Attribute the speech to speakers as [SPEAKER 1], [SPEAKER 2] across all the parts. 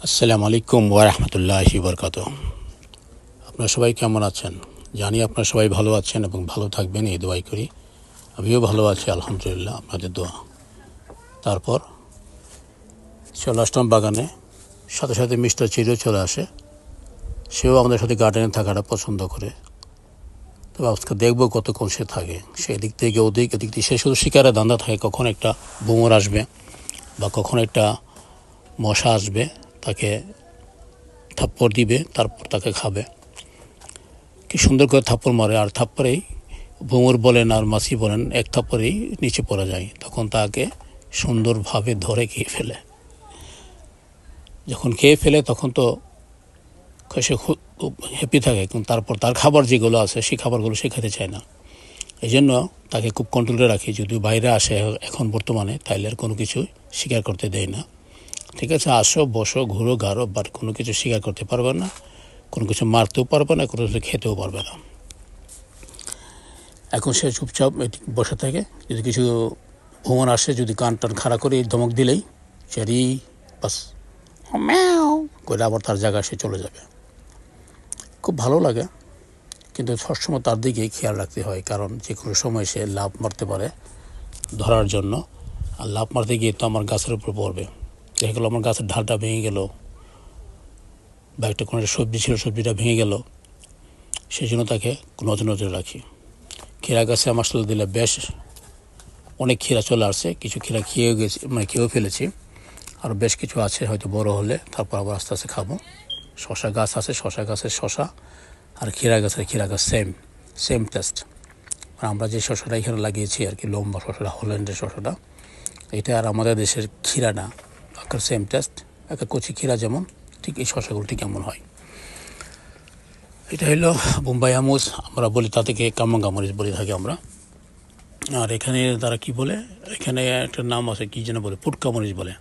[SPEAKER 1] আসসালামু আলাইকুম ওয়া রাহমাতুল্লাহি ওয়া বারাকাতুহু। আপনারা সবাই কেমন আছেন? জানি আপনারা সবাই ভালো আছেন এবং ভালো থাকবেন এই দোয়াই করি। আমিও ভালো আছি আলহামদুলিল্লাহ, আপনাদের দোয়া। তারপর চলে আসলাম বাগানে, সাথে সাথে মিস্টার চিরও চলে আসে। সেও আমাদের সাথে গার্ডেনে থাকাটা পছন্দ করে। তবে আজকে দেখবো কতক্ষণ সে থাকে। সেদিক থেকে ওদিক এদিক থেকে সে শুধু শিকারে ধান্দা থাকে, কখন একটা ভোমর আসবে বা কখন একটা মশা আসবে, তাকে থাপ্পড় দিবে, তারপর তাকে খাবে। কি সুন্দর করে থাপ্পড় মারে, আর থাপ্পড়েই ভোমর বলেন আর মাছি বলেন এক থাপ্পড়েই নিচে পড়ে যায়। তখন তাকে সুন্দরভাবে ধরে খেয়ে ফেলে। যখন খেয়ে ফেলে তখন তো সে খুব হ্যাপি থাকে, কিন্তু তারপর তার খাবার যেগুলো আছে সেই খাবারগুলো সে খেতে চায় না। এই জন্য তাকে খুব কন্ট্রোলে রাখি। যদি বাইরে আসে এখন বর্তমানে, তাইলে আর কোনো কিছু শিকার করতে দেয় না। ঠিক আছে, আসো বসো ঘুরো ঘাড়ো, বাট কোনো কিছু শিকার করতে পারবে না, কোনো কিছু মারতেও পারবে না, কোনো কিছু খেতেও পারবে না। এখন সে চুপচাপ বসে থাকে। যদি কিছু ভ্রমণ আসে, যদি কান টান খাড়া করে ধমক দিলেই চেরি বাস ম্যাও করে আবার তার জায়গায় সে চলে যাবে। খুব ভালো লাগে, কিন্তু সবসময় তার দিকেই খেয়াল রাখতে হয়, কারণ যে কোনো সময় সে লাফ মারতে পারে ধরার জন্য। আর লাফ মারতে গিয়ে তো আমার গাছের উপর পড়বে। দেখা গেলো আমার গাছের ঢালটা ভেঙে গেল, বা একটা কোনো সবজি ছিল সবজিটা ভেঙে গেল। সেই জন্য তাকে নজরে নজরে রাখি। ক্ষীরা গাছে আমার সাথে দিলে বেশ অনেক ক্ষীরা চলে আসছে। কিছু ক্ষীরা খেয়েও গেছি, মানে খেয়েও ফেলেছি। আর বেশ কিছু আছে, হয়তো বড় হলে তারপর আবার আস্তে আস্তে খাবো। শশা গাছ আছে, শশা গাছের শশা আর ক্ষীরা গাছ সেম টেস্ট। আমরা যে শশাটা এখানে লাগিয়েছি আর কি, লম্বা শশাটা, হল্যান্ডের শশাটা, এটা আর আমাদের দেশের ক্ষীরা না, একটা সেম টেস্ট। একটা কচি ক্ষীরা যেমন, ঠিক এই শশাগুলো ঠিক এমন হয়। এটা হলো বোম্বাই আমুজ আমরা বলি, তাদেরকে কামরাঙ্গা মরিচ বলে থাকি আমরা। আর এখানে তারা কি বলে, এখানে একটা নাম আছে, কি যেন বলে, পুটকা মরিচ বলে।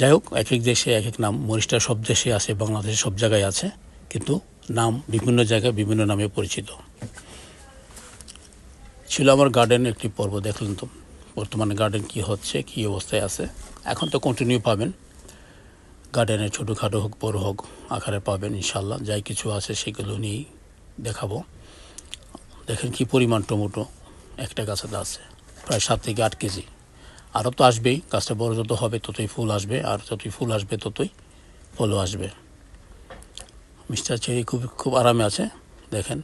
[SPEAKER 1] যাই হোক, এক এক দেশে এক এক নাম। মরিচটা সব দেশে আছে, বাংলাদেশে সব জায়গায় আছে, কিন্তু নাম বিভিন্ন জায়গায় বিভিন্ন নামে পরিচিত। ছিল আমার গার্ডেনের একটি পর্ব, দেখলেন তো বর্তমানে গার্ডেন কি হচ্ছে, কি অবস্থায় আছে। এখন তো কন্টিনিউ পাবেন গার্ডেনে, ছোটোখাটো হোক বড় হোক আকারে পাবেন ইনশাল্লাহ। যাই কিছু আছে সেগুলো নিয়েই দেখাবো। দেখেন কি পরিমাণ টমেটো একটা গাছেতে আছে, প্রায় 7 থেকে 8 কেজি। আরও তো আসবেই, গাছটা বড় যত হবে ততই ফুল আসবে, আর যতই ফুল আসবে ততই ফলও আসবে। মিস্টার চেরি খুব আরামে আছে, দেখেন।